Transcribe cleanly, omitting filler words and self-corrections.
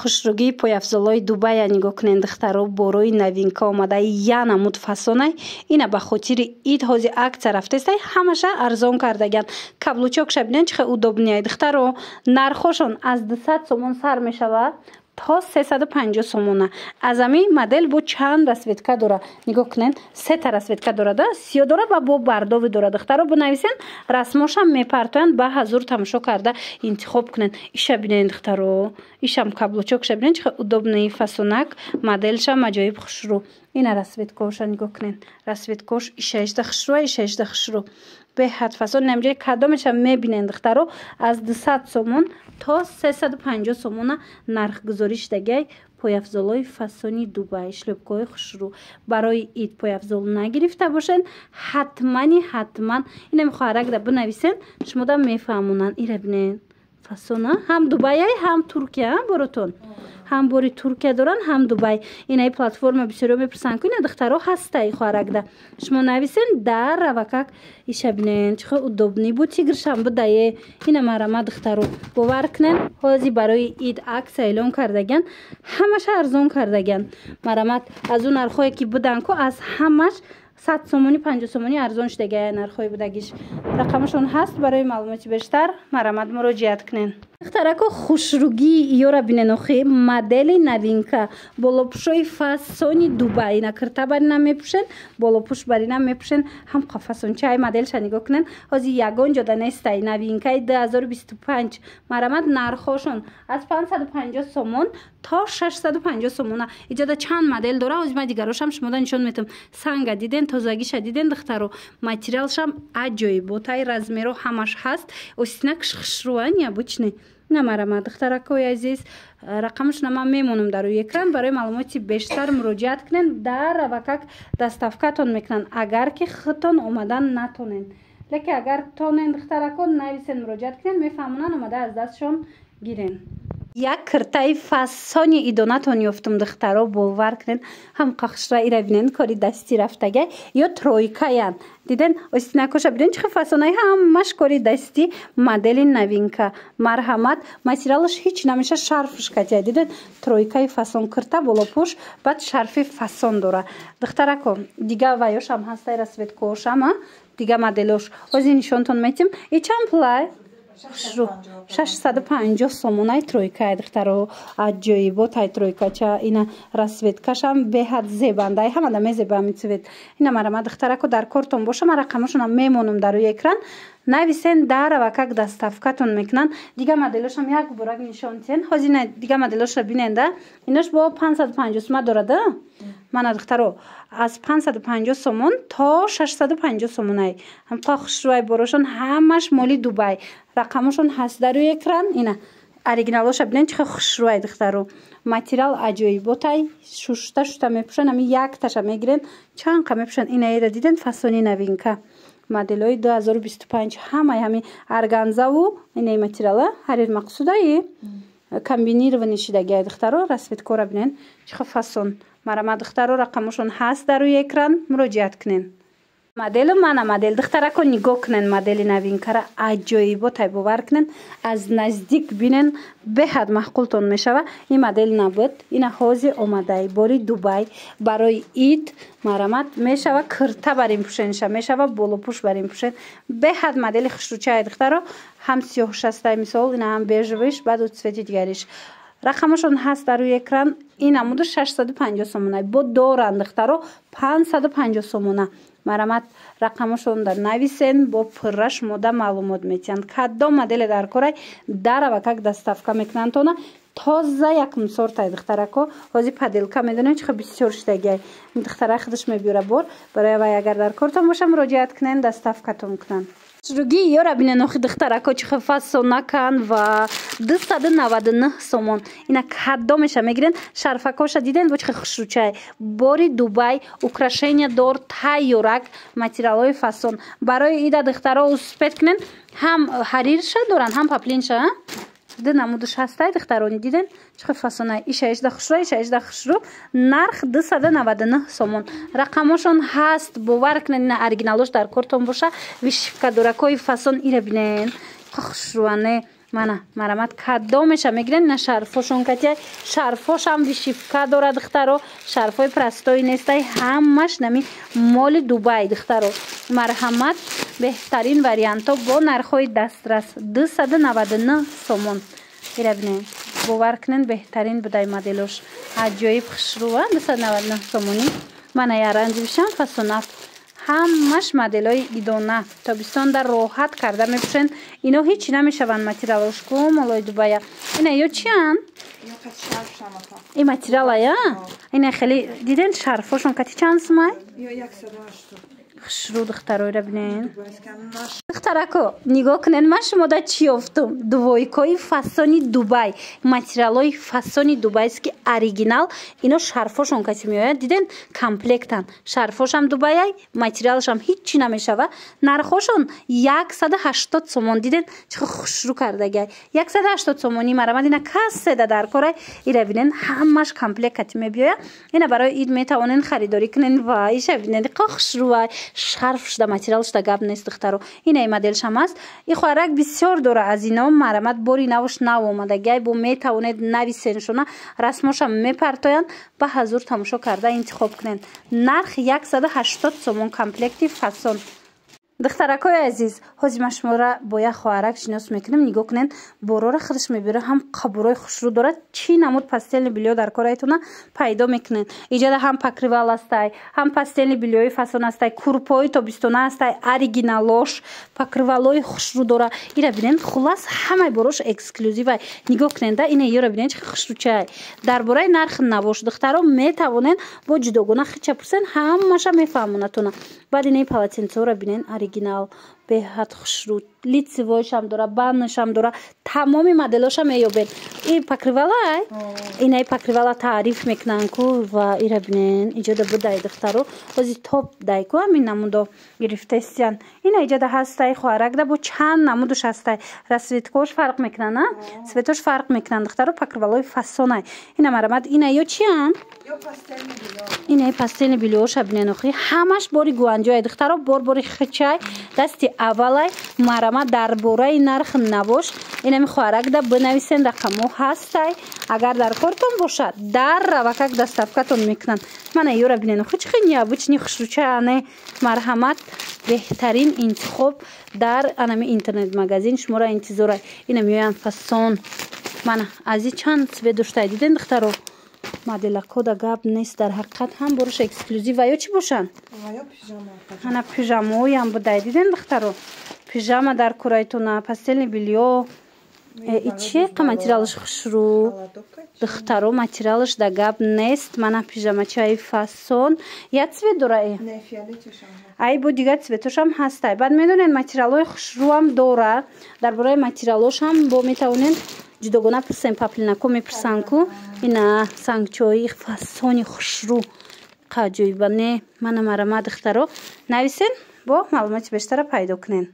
хушругии пойафзолои Дубай нигоҳ кунед духтаро борои новинка омада яна муд фасонай ина ба хотири ид ҳози акция рафтестай ҳамаша арзон кардаган каблучокша бинед чихе удобнияй духтаро нархошон аз 200 сомон сар мешавад то 350 сомона. Аз ами модель бо чанд расветка дора. Нигоҳ кунед, сета расветка дора, да? Сиё дора ва бо бардови дора. Духтаро бинависен, расмошам мепартоянд ба ҳазур тамошо карда интихоб кунед. Иша бинед духтаро. Ишам каблучокша бинед, чихе удобный фасонак, модельшам аҷоиб хушрӯ. Ина расветкоша нигоҳ кунед. Расветкош ишаишда хушрӯ. Беҳад фасон намҷои кадомеша мебинед духтаро аз 200 сомон то 350 сомона нархгузорӣ шудагай пойафзолои фасони Дубай шлёпкаҳои хушрӯ барои ид пойафзол нагирифта бошед ҳатман ина мехоҳарагда бинависен шумода мефаҳмонанд ира бинед фасона ҳам Дубай ҳам Туркия боротон ҳам бори Туркия доран ҳам Дубай инаи платформа бисёриё мепурсанд ки ина духтаро ҳастай хоҳарагда шумо нависен дар равакак иша бинен чихе удобни бу тигршам бидае ина марама духтаро бовар кунен ҳози барои ид акция эълон кардаган ҳамаша арзон кардаган марамат аз ӯ нархое ки будан ку аз ҳамаш 100 сомони 50 сомони арзон шудагая нархои будагиш рақамашон ҳаст барои маълумоти бештар марамат муроҷиат кунен духтарако хушругии ёра бинен охи модели новинка болопушои фасони Дубай ина кирта барина мепушен болопуш барина мепушен ҳам қафасончаи моделша нигоҳ кунен ҳози ягон ҷода нестай новинкаи 2025 марамат нархошон аз 550 сомон то 650 сомона иҷода чанд модель дора ҳози ма дигарошам шумода нишон метам санга диден тозагиша диден духтаро материалшам аҷоиботай размеро ҳамаш ҳаст остина хушрӯа необычный намарама духтаракои азиз рақамашона ман мемонам дар рӯи экран барои маълумоти бештар муроҷиат кунед дар равакак доставкатон мекунанд агар ки худтон омадан натонен леки агар тонен духтаракон нависен муроҷиат кунед мефаҳмонанд омада аз дастшон гирен як киртаи фасони идонатон ёфтум духтаро бовар кунед ҳам қахшра ира бинен кори дастӣ рафтагай ё тройкаян диден остинакоша бинен чихе фасонаи ҳамаш кори дастӣ модели новинка марҳамат материалш ҳеҷ намеша шарфш катя диден тройкаи фасон кирта болопуш баъд шарфи фасон дора духтарако дига ваёшам ҳастай расветкоошама дига моделош ҳози нишонтон метим ичам плай 650 сомонаи тройкаи духтаро аҷоиботай тройкача ина расветкашам беҳад зебандаи ҳамада мезеба ами цвет ина марама духтарако дар кортон боша ман рақамашонам мемонам дар рӯи экран нависен дар равакак доставкатон мекунанд дига моделошам як борак нишонтен ҳози ина дига моделошро биненда инош бо 550 сома дорада мана духтаро аз 550 сомон то 650 сомонай ҳамқа хушрӯай борошон ҳамаш моли Дубай рақамашон ҳаст дар рӯи экран ина оригиналоша бинен чихе хушрӯай духтаро материал аҷоиботай шушта мепушен ами якташа мегирен чанқа мепушен ина эра диден фасони новинка моделои 2025 ҳамаи ҳами органзаву инаи материала ҳарир мақсудаи комбинированӣ шудагиай духтаро расветкора бинен чихе фасон марама духтаро рақамашон ҳаст дар рӯи экран муроҷиат кунен моделу мана модель духтарако нигоҳ кунен модели новинкара аҷоиботай бовар кунен аз наздик бинен беҳад маҳқултон мешава ин модель набуд ина ҳози омадаи бори Дубай барои ид марамат мешава кирта барин пушениша мешава болопуш барин пушен беҳад модели хушрӯчаи духтаро ҳам сиёҳшастай мисол ина ҳам бежевиш баъду цвети дигариш рақамашон ҳаст дар рӯи экран ин амуду 650 сомона бо доранд духтаро 550 сомона марамат рақамашон дар нависен бо пурра шумода маълумот метиҳанд кадом моделе дар корай дар равакак доставка мекунандтона тоза якум сортай духтарако ҳози паделка медонем чихе бисёр шудагиай духтара худаш мебиёра бор барои вай агар дар кортон боша муроҷиат кунен доставкатон кунанд хушругии ёра бинен охи духтарако чихе фасонакан ва 299 сомон ина кадомеша мегирен шарфакоша диден бо чихе хушрӯчай бори Дубай украшения дор тайёрак материалҳои фасон барои ида духтаро успет кунен ҳам ҳарирша доранд ҳам паплинша намудуш ҳастай духтарони диден чихе фасонай ишаишда хушрӯ нарх 299 сомон рақамошон ҳаст бовар кунед ина оригиналош дар кортон боша вишивкадоракои фасон ира бинен хушрӯане мана марамат кадомеша мегирен на шарфошон катя шарфош ҳам вишивка дорад духтаро шарфои простои нестай ҳамаш нами моли Дубай духтаро марҳамат беҳтарин варианто бо нархҳои дастрас 299 сомон ира бинед бовар кунед беҳтарин будай моделош аҷоиб хушрува 299 сомонӣ мана яранҷи бишам фасонафт ҳамаш моделҳои идона тобистонда роҳат карда мепӯшен ино ҳечи намешаванд материалошку молои Дубая ина ё чиан ин материалая ина хеле диден шарфошон кати чанд сумай хушру духтароира бинен духтарако нигоҳ кунед ман шумода чӣ ёфтум двойкои фасони Дубай материалҳои фасони дубайст ки оригинал ино шарфошон кати меояд диден комплектан шарфошам Дубаяй материалшам ҳичи намешава нархошон 180 сомон диден чӣ хушру кардагай 180 сомони марамад ина касседа дар корай ира бинен ҳамаш комплект кати мебиёя ина барои ид метавонен харидорӣ кунен ва иша бинен қа хушрувай шарф шуда материал шуда гап нест духтаро ина и моделшам аст и хӯрак бисёр дора аз ино марамат бори навош нав омадагай бо метавонед нависеншона расмошам мепартоянд ба ҳазур тамошо карда интихоб кунед нарх 180 сомон комплекти фасон духтаракои азиз ҳозир ма шуморо бо як хоҳарак шинос мекунем нигоҳ кунед борора худаш мебира ҳам қабурои хушру дорад чӣ намуд пастелни билё дар корайтона пайдо мекунед иҷода ҳам покривал астай ҳам пастелни билёи фасон астай курпои тобистона астай оригиналош покривалои хушру дора ира бинед хулас ҳамаи борош эксклюзивай нигоҳ кунед да ина ёра бинед чӣ хушручай дар бораи нарх навош духтаро метавонед бо ҷудогона хича пурсен ҳамаша мефаҳмонатона баъд ина полотенцаҳоро бинед оригинал беҳад хушру лицевойшам дора баннашам дора тамоми моделошам меёбед и покривалай инаи покривала таъриф мекунанд ку ва ира бинен иҷода будай духтаро ҳозир топ дайку ҳамин намудо гирифтестиян ина иҷода ҳастай хоҳаракда бо чанд намудуш ҳастай расветкош фарқ мекунанд а светош фарқ мекунанд духтаро покривалои фасонай ина марамад ина ё чиан инаи пастелни билёша бинен охи ҳамаш бори гуанҷоя духтаро бори хичай дасти аввалай марама дар бораи нарх навош инами хоҳаракда бинависен рақамҳо ҳастай агар дар кортон бошад дар равакак доставкатон мекунанд мана ёра бинен охи чӣ необычни хушручаане марҳамат беҳтарин интихоб дар анами интернет магазин шуморо интизорай ина меоянд фасон мана ази чанд свет доштай диден духтаро моделакода гап нест дар ҳақиқат ҳам борош эксклюзив ва ё чӣ бошанд ана пижамаоям будай диден духтаро пижама дар курайтона пастелни билё ичеқа материалаш хушру духтаро материалаш да гап нест мана пижамачаи фасон як цвет дора ай бо дигар цветошам ҳастай баъд медонед материалҳои хушруам дора дар бораи материалошам бо метавонед ҷудогона пурсен паплинако мепурсанд ку ина сангчои фасони хушру қаҷоибане мана марама духтаро нависен бо маълумоти бештара пайдо кунен